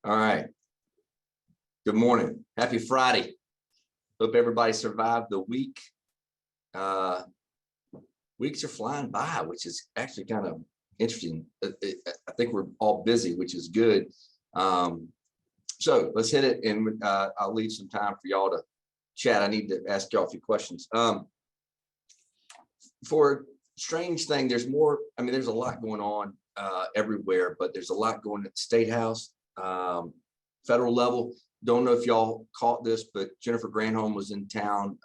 All right. Good morning. Happy Friday. Hope everybody survived the week. Weeks are flying by, which is actually kind of interesting. I think we're all busy, which is good. So let's hit it, and I'll leave some time for y'all to chat. I need to ask y'all a few questions. For a strange thing, there's more. I mean, there's a lot going on everywhere, but there's a lot going at the State House, federal level. Don't know if y'all caught this, but Jennifer Granholm was in town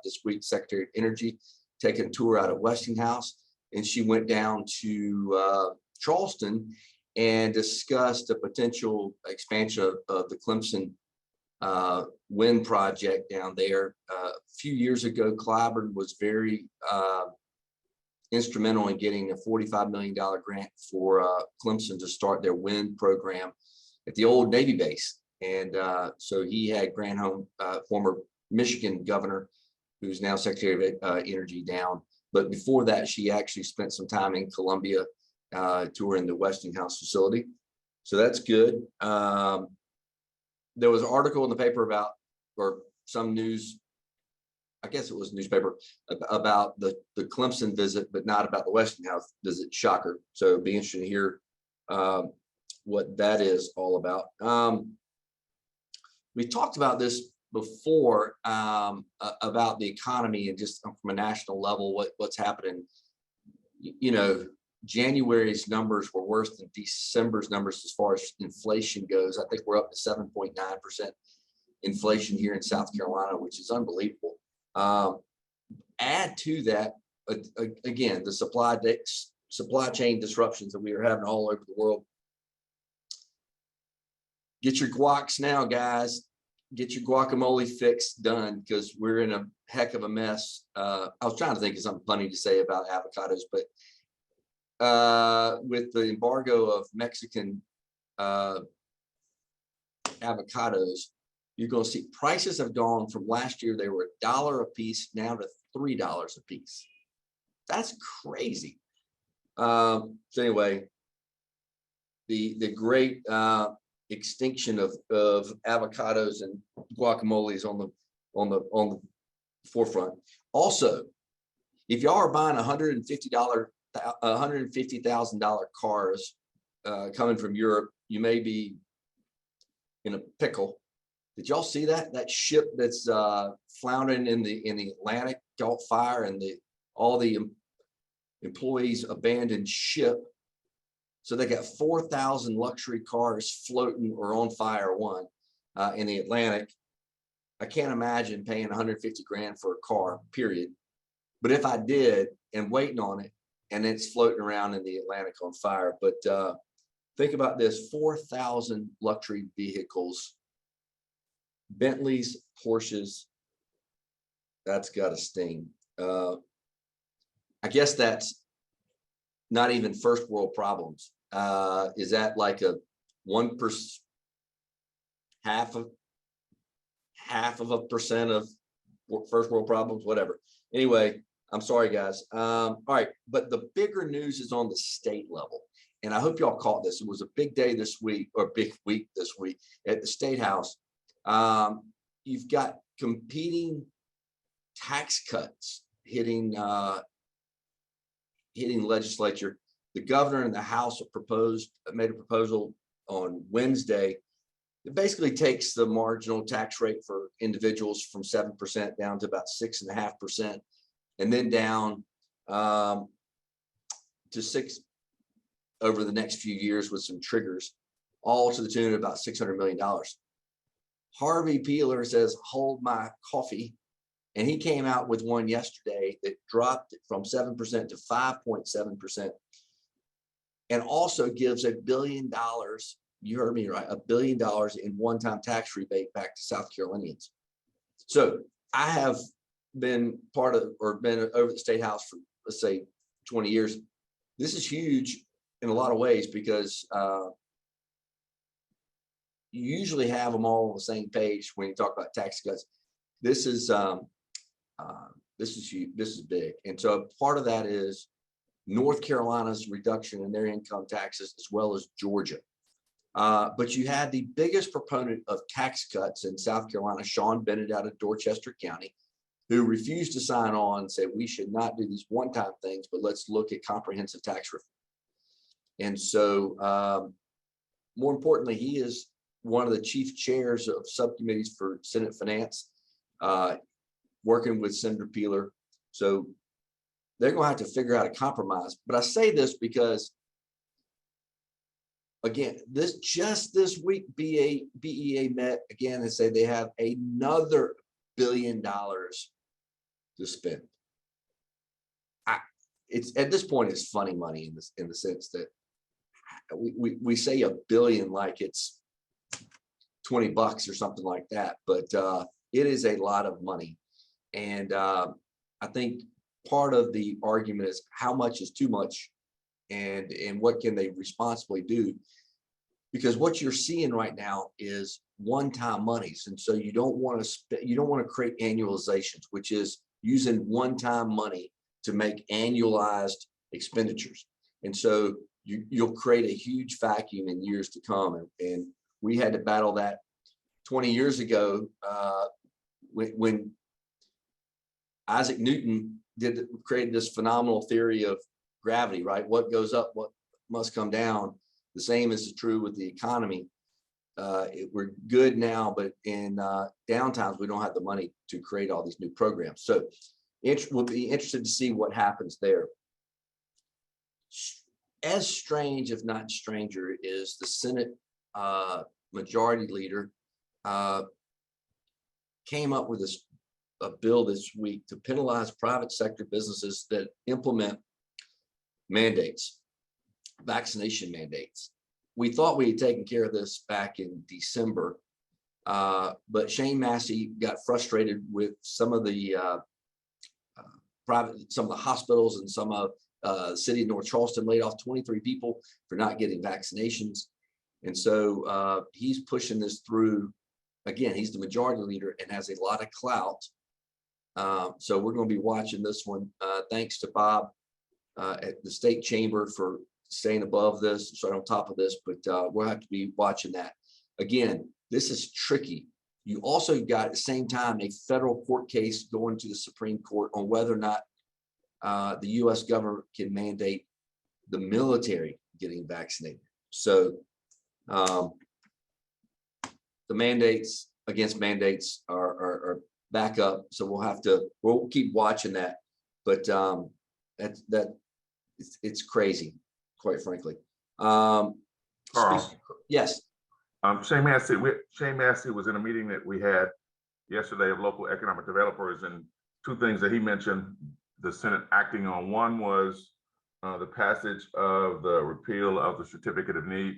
this week, Secretary of Energy, taking a tour out at Westinghouse, and she went down to Charleston and discussed a potential expansion of the Clemson wind project down there. A few years ago, Clyburn was very instrumental in getting a $45 million grant for Clemson to start their wind program at the old Navy base. And so he had Granholm, former Michigan governor, who's now Secretary of Energy, down. But before that, she actually spent some time in Columbia touring the Westinghouse facility. So that's good. There was an article in the paper about, or some news, I guess it was a newspaper, about the Clemson visit, but not about the Westinghouse visit. Shocker. So it'd be interesting to hear what that is all about. We talked about this before about the economy and just from a national level, what's happening. You know, January's numbers were worse than December's numbers as far as inflation goes. I think we're up to 7.9% inflation here in South Carolina, which is unbelievable. Add to that, again, the supply chain disruptions that we are having all over the world. Get your guacs now, guys. Get your guacamole fix done, because we're in a heck of a mess. I was trying to think of something funny to say about avocados, but with the embargo of Mexican avocados, you're going to see prices have gone from last year. They were $1 a piece now to $3 a piece. That's crazy. So anyway, the great extinction of avocados and guacamole is on the forefront. Also, if y'all are buying $150,000 cars coming from Europe, you may be in a pickle. Did y'all see that ship that's floundering in the Atlantic? Caught fire, and all the employees abandoned ship. So they got 4,000 luxury cars floating or on fire, in the Atlantic. I can't imagine paying 150 grand for a car, period. But if I did, and waiting on it, and it's floating around in the Atlantic on fire. But think about this: 4,000 luxury vehicles, Bentleys, Porsches. That's got to sting. I guess that's not even first world problems. Is that like a 1%, half of a percent of first world problems, whatever. Anyway, I'm sorry, guys. All right, but the bigger news is on the state level, and I hope y'all caught this. It was a big day this week, or big week this week at the State House. You've got competing tax cuts hitting legislature. The governor and the House made a proposal on Wednesday. It basically takes the marginal tax rate for individuals from 7% down to about 6.5%, and then down to 6% over the next few years with some triggers, all to the tune of about $600 million. Harvey Peeler says, "Hold my coffee." And he came out with one yesterday that dropped it from 7% to 5.7%, and also gives $1 billion. You heard me right, $1 billion in one-time tax rebate back to South Carolinians. So I have been been over the State House for, let's say, 20 years. This is huge in a lot of ways, because you usually have them all on the same page when you talk about tax cuts. This is huge. This is big. And so part of that is North Carolina's reduction in their income taxes, as well as Georgia. But you had the biggest proponent of tax cuts in South Carolina, Sean Bennett out of Dorchester County, who refused to sign on and say we should not do these one-time things, but let's look at comprehensive tax reform. And so more importantly, he is one of the chief chairs of subcommittees for Senate Finance, working with Senator Peeler. So they're going to have to figure out a compromise. But I say this because, again, this week, BEA met again and say they have another $1 billion to spend. It's at this point, it's funny money in the sense that we say $1 billion like it's $20 or something like that, but it is a lot of money. And I think part of the argument is how much is too much, and what can they responsibly do? Because what you're seeing right now is one-time monies, and so you don't want to create annualizations, which is using one-time money to make annualized expenditures. And so you'll create a huge vacuum in years to come. And we had to battle that 20 years ago when Isaac Newton created this phenomenal theory of gravity, right? What goes up, what must come down. The same is true with the economy. We're good now, but in downtimes, we don't have the money to create all these new programs. So we'll be interested to see what happens there. As strange, if not stranger, is the Senate majority leader came up with a bill this week to penalize private sector businesses that implement mandates, vaccination mandates. We thought we had taken care of this back in December, but Shane Massey got frustrated with some of the some of the hospitals, and some of the city of North Charleston laid off 23 people for not getting vaccinations. And so he's pushing this through. Again, he's the majority leader and has a lot of clout. So we're going to be watching this one. Thanks to Bob at the state chamber for staying above this, staying on top of this, but we'll have to be watching that. Again, this is tricky. You also got at the same time a federal court case going to the Supreme Court on whether or not the U.S. government can mandate the military getting vaccinated. So the mandates against mandates are back up. So we'll keep watching that. But it's crazy, quite frankly. Carl. Yes. Shane Massey was in a meeting that we had yesterday of local economic developers, and two things that he mentioned the Senate acting on. One was the passage of the repeal of the certificate of need,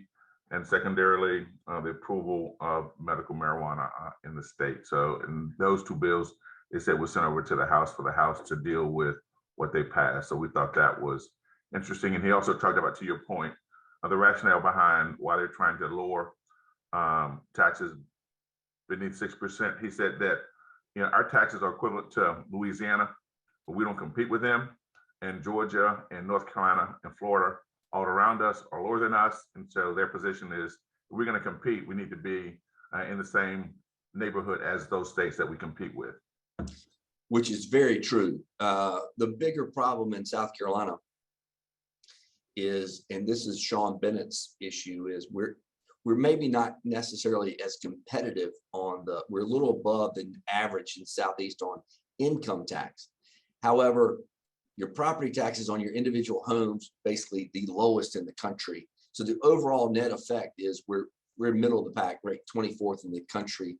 and secondarily, the approval of medical marijuana in the state. So, in those two bills, they said was sent over to the House for the House to deal with what they passed. So we thought that was interesting. And he also talked about, to your point, the rationale behind why they're trying to lower taxes beneath 6%. He said that our taxes are equivalent to Louisiana, but we don't compete with them. And Georgia and North Carolina and Florida all around us are lower than us. And so their position is, if we're going to compete, we need to be in the same neighborhood as those states that we compete with. Which is very true. The bigger problem in South Carolina is, and this is Sean Bennett's issue, is we're maybe not necessarily as competitive we're a little above the average in Southeast on income tax. However, your property taxes on your individual homes, basically the lowest in the country. So the overall net effect is we're middle of the pack, ranked 24th in the country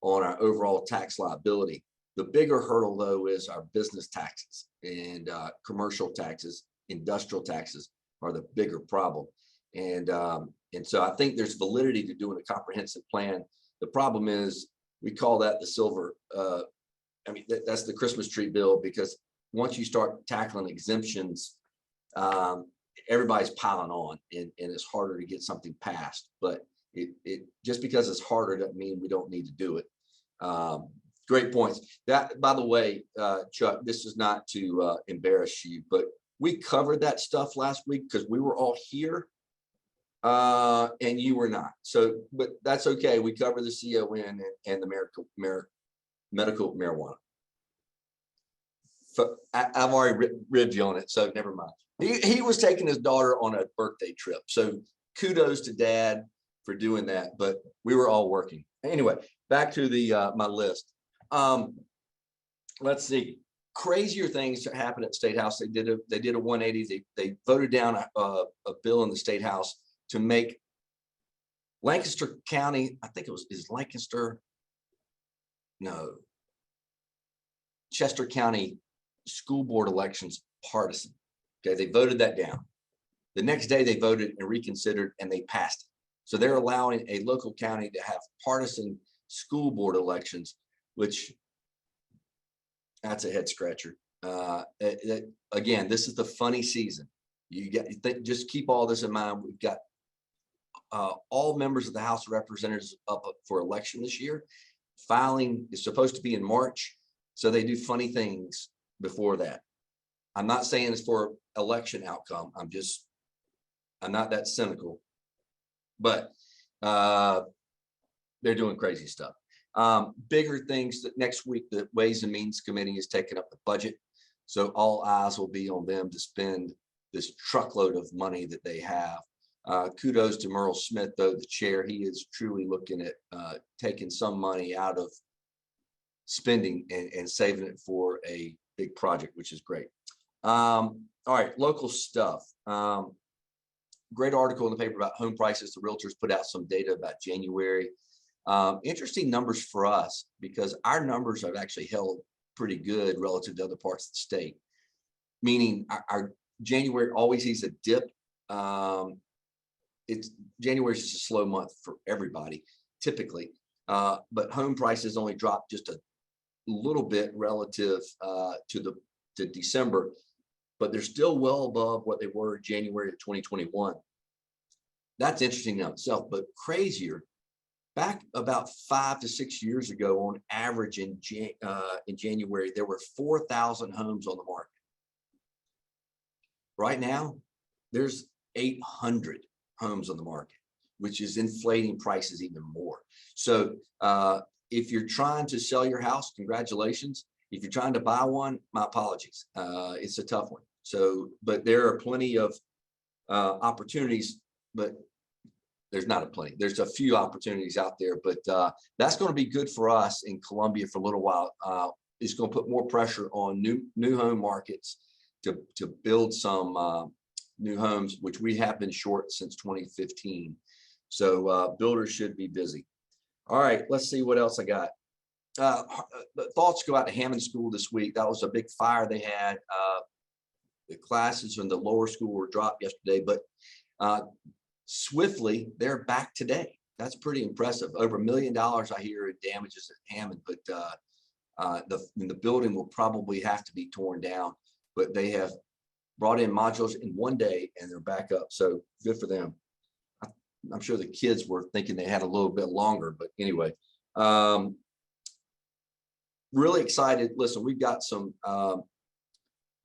on our overall tax liability. The bigger hurdle, though, is our business taxes and commercial taxes, industrial taxes are the bigger problem. And so I think there's validity to doing a comprehensive plan. The problem is we call that the silver. That's the Christmas tree bill, because once you start tackling exemptions, everybody's piling on, and it's harder to get something passed. But it just because it's harder doesn't mean we don't need to do it. Great points. That, by the way, Chuck, this is not to embarrass you, but we covered that stuff last week because we were all here. And you were not. So, but that's okay. We cover the CON and the medical marijuana. I've already ribbed you on it, so never mind. He was taking his daughter on a birthday trip. So kudos to dad for doing that, but we were all working. Anyway, back to the my list. Let's see. Crazier things that happened at State House. They did a 180. They voted down a bill in the State House to make Lancaster County, I think it was, is Lancaster, no, Chester County school board elections partisan. Okay, they voted that down. The next day they voted and reconsidered and they passed it. So they're allowing a local county to have partisan school board elections, which that's a head scratcher. Again, this is the funny season. Just keep all this in mind. We've got all members of the House of Representatives up for election this year. Filing is supposed to be in March, so they do funny things before that. I'm not saying it's for election outcome. I'm not that cynical, but they're doing crazy stuff. Bigger things that next week, the Ways and Means Committee is taking up the budget. So all eyes will be on them to spend this truckload of money that they have. Kudos to Merle Smith, though, the chair. He is truly looking at taking some money out of spending and saving it for a big project, which is great. All right, local stuff. Great article in the paper about home prices. The realtors put out some data about January. Interesting numbers for us because our numbers have actually held pretty good relative to other parts of the state, meaning our January always sees a dip. January is just a slow month for everybody typically, but home prices only dropped just a little bit relative to December, but they're still well above what they were in January of 2021. That's interesting in itself, but crazier. Back about 5 to 6 years ago, on average in January, there were 4,000 homes on the market. Right now, there's 800 homes on the market, which is inflating prices even more. So if you're trying to sell your house, congratulations. If you're trying to buy one, my apologies. It's a tough one. So, but there are plenty of opportunities, but there's not a plenty. There's a few opportunities out there, but that's going to be good for us in Columbia for a little while. It's going to put more pressure on new home markets to build some new homes, which we have been short since 2015. So builders should be busy. All right, let's see what else I got. Thoughts go out to Hammond School this week. That was a big fire they had. The classes in the lower school were dropped yesterday, but swiftly they're back today. That's pretty impressive. Over $1 million I hear in damages at Hammond, but the building will probably have to be torn down. But they have brought in modules in one day and they're back up. So good for them. I'm sure the kids were thinking they had a little bit longer, but anyway, really excited. Listen, we've got some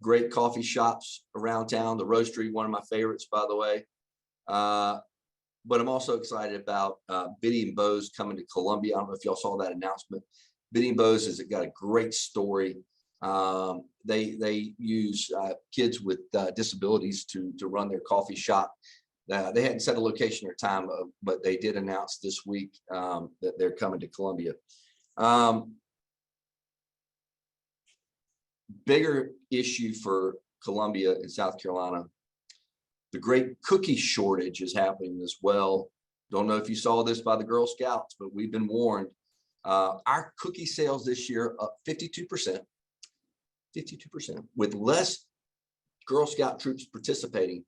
great coffee shops around town. The Roastery, one of my favorites, by the way. But I'm also excited about Biddy and Bose coming to Columbia. I don't know if y'all saw that announcement. Biddy and Bose has got a great story. They use kids with disabilities to run their coffee shop. They hadn't set a location or time, but they did announce this week that they're coming to Columbia. Bigger issue for Columbia and South Carolina. The great cookie shortage is happening as well. Don't know if you saw this by the Girl Scouts, but we've been warned. Our cookie sales this year up 52%, with less Girl Scout troops participating.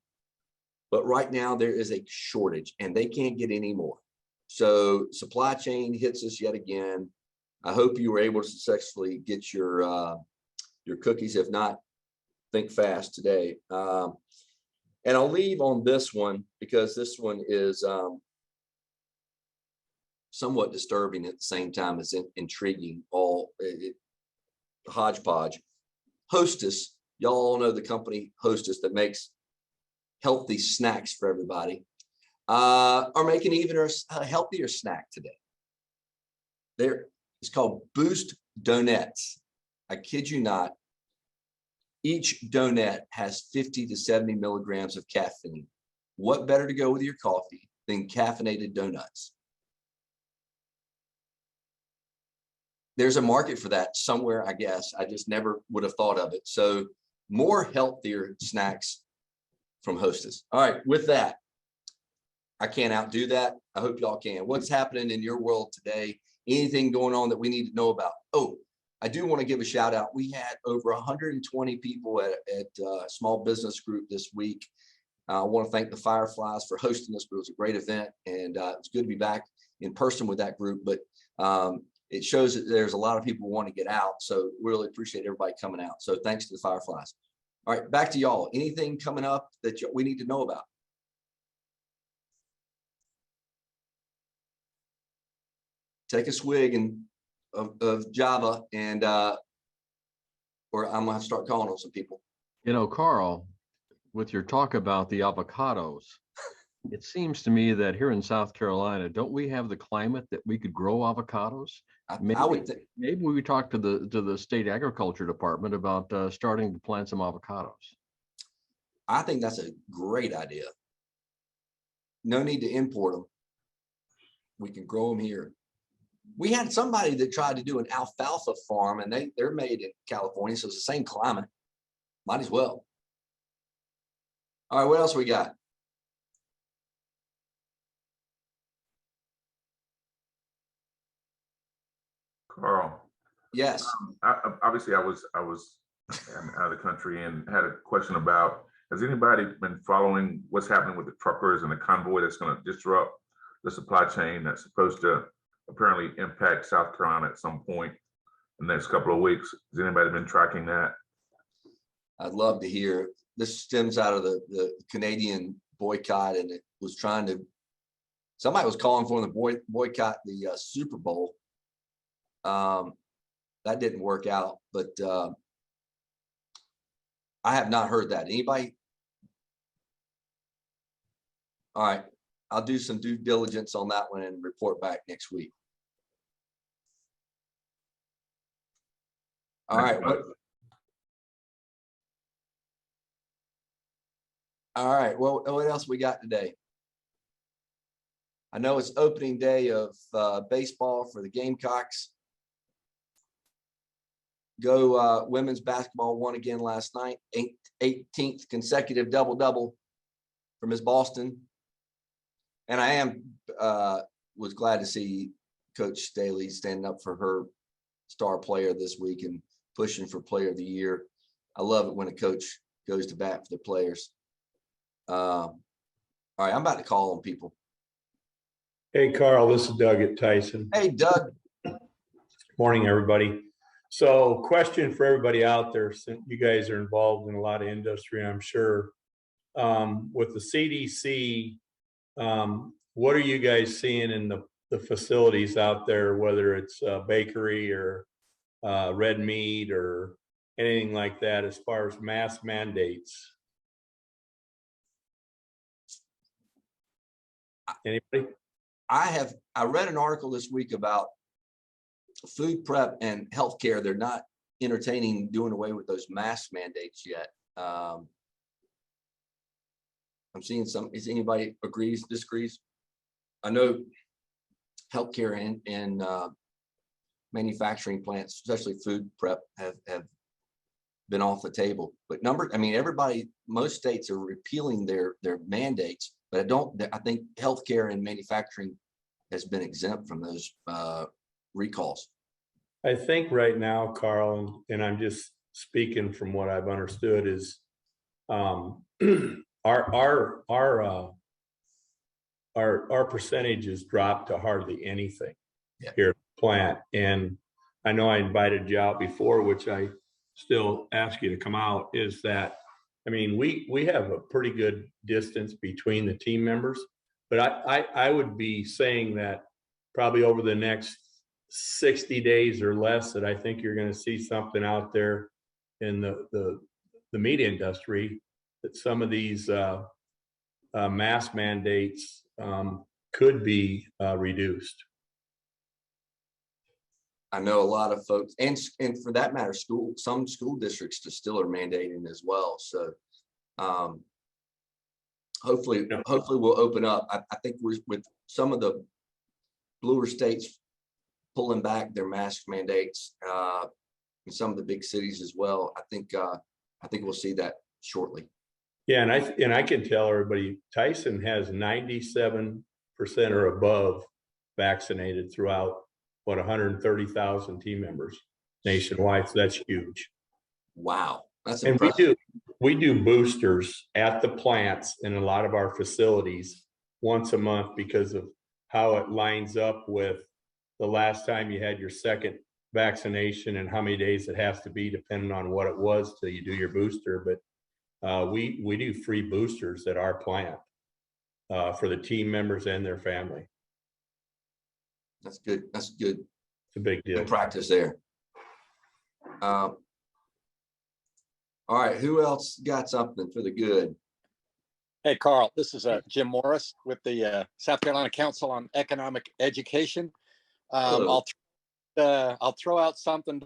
But right now there is a shortage and they can't get any more. So supply chain hits us yet again. I hope you were able to successfully get your cookies. If not, think fast today. And I'll leave on this one because this one is somewhat disturbing at the same time as intriguing. Hodgepodge. Hostess, y'all all know the company Hostess that makes healthy snacks for everybody. are making even a healthier snack today. It's called Boost Donuts. I kid you not. Each donut has 50 to 70 milligrams of caffeine. What better to go with your coffee than caffeinated donuts? There's a market for that somewhere, I guess. I just never would have thought of it. So more healthier snacks from Hostess. All right, with that, I can't outdo that. I hope y'all can. What's happening in your world today? Anything going on that we need to know about? Oh, I do want to give a shout out. We had over 120 people at Small Business Group this week. I want to thank the Fireflies for hosting this. It was a great event, and it's good to be back in person with that group. But it shows that there's a lot of people who want to get out. So really appreciate everybody coming out. So thanks to the Fireflies. All right, back to y'all. Anything coming up that we need to know about? Take a swig of Java, and or I'm gonna have to start calling on some people. You know, Carl, with your talk about the avocados, it seems to me that here in South Carolina, don't we have the climate that we could grow avocados? I would think Maybe we talk to the state agriculture department about starting to plant some avocados. I think that's a great idea. No need to import them. We can grow them here. We had somebody that tried to do an alfalfa farm, and they're made in California, so it's the same climate. Might as well. All right, what else we got? Carl. Yes. Obviously, I was out of the country and had a question about, has anybody been following what's happening with the truckers and the convoy that's going to disrupt the supply chain that's supposed to apparently impact South Carolina at some point in the next couple of weeks? Has anybody been tracking that? I'd love to hear. This stems out of the Canadian boycott, and it was trying to, somebody was calling for the boycott the Super Bowl. That didn't work out, but I have not heard that. Anybody? All right, I'll do some due diligence on that one and report back next week. All right. All right. Well, what else we got today? I know it's opening day of baseball for the Gamecocks. Go women's basketball won again last night. 18th consecutive double-double for Ms. Boston. And I was glad to see Coach Staley standing up for her star player this week and pushing for player of the year. I love it when a coach goes to bat for the players. All right, I'm about to call on people. Hey, Carl, this is Doug at Tyson. Hey, Doug. Morning, everybody. So question for everybody out there, since you guys are involved in a lot of industry, I'm sure. With the CDC, what are you guys seeing in the facilities out there, whether it's a bakery or red meat or anything like that, as far as mask mandates? Anybody? I read an article this week about food prep and healthcare. They're not entertaining doing away with those mask mandates yet. I'm seeing some. Is anybody agrees, disagrees? I know healthcare and manufacturing plants, especially food prep, have been off the table. But most states are repealing their mandates, but I think healthcare and manufacturing has been exempt from those recalls. I think right now, Carl, and I'm just speaking from what I've understood, is our percentage has dropped to hardly anything here at the plant. And I know I invited you out before, which I still ask you to come out, is that, I mean, we have a pretty good distance between the team members, but I would be saying that probably over the next 60 days or less, that I think you're going to see something out there in the meat industry, that some of these mask mandates could be reduced. I know a lot of folks, and for that matter, some school districts just still are mandating as well. So hopefully we'll open up. I think we're with some of the bluer states pulling back their mask mandates in some of the big cities as well. I think we'll see that shortly. Yeah, and I can tell everybody, Tyson has 97% or above vaccinated throughout 130,000 team members nationwide. So that's huge. Wow, that's And impressive. we do boosters at the plants in a lot of our facilities once a month because of how it lines up with the last time you had your second vaccination and how many days it has to be depending on what it was till you do your booster. But we do free boosters at our plant for the team members and their family. That's good. That's good. It's a big deal. Good practice there. All right, who else got something for the good? Hey, Carl, this is Jim Morris with the South Carolina Council on Economic Education. Hello. I'll throw out something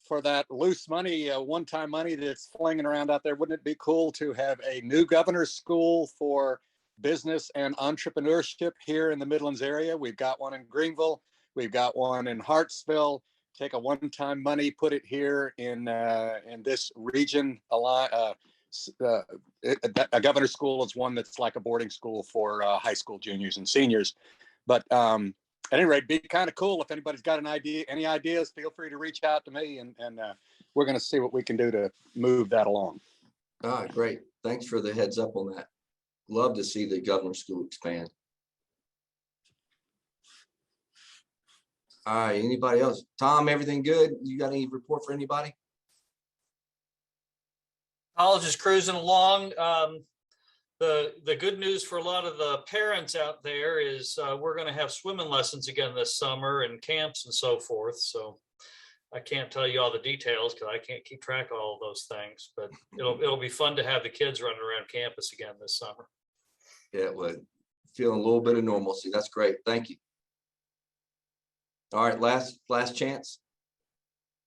for that loose money, one-time money that's flinging around out there. Wouldn't it be cool to have a new governor's school for business and entrepreneurship here in the Midlands area? We've got one in Greenville. We've got one in Hartsville. Take a one-time money, put it here in this region. A governor's school is one that's like a boarding school for high school juniors and seniors. But at any rate, be kind of cool. If anybody's got any ideas, feel free to reach out to me, and we're going to see what we can do to move that along. All right, great. Thanks for the heads up on that. Love to see the governor's school expand. All right, anybody else? Tom, everything good? You got any report for anybody? College is cruising along. The good news for a lot of the parents out there is we're going to have swimming lessons again this summer and camps and so forth. So I can't tell you all the details because I can't keep track of all of those things, but it'll be fun to have the kids running around campus again this summer. Yeah, it would. Feeling a little bit of normalcy. That's great. Thank you. All right, last chance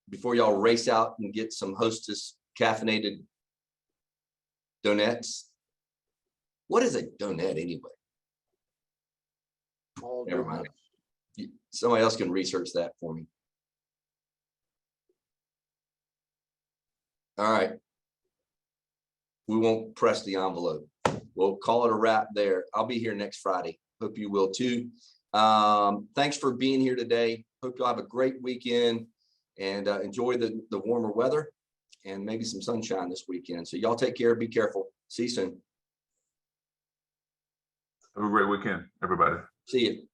before y'all race out and get some Hostess caffeinated donuts. What is a donut anyway? Never mind. Somebody else can research that for me. All right. We won't press the envelope. We'll call it a wrap there. I'll be here next Friday. Hope you will too. Thanks for being here today. Hope you'll have a great weekend and enjoy the warmer weather and maybe some sunshine this weekend. So y'all take care. Be careful. See you soon. Have a great weekend, everybody. See you.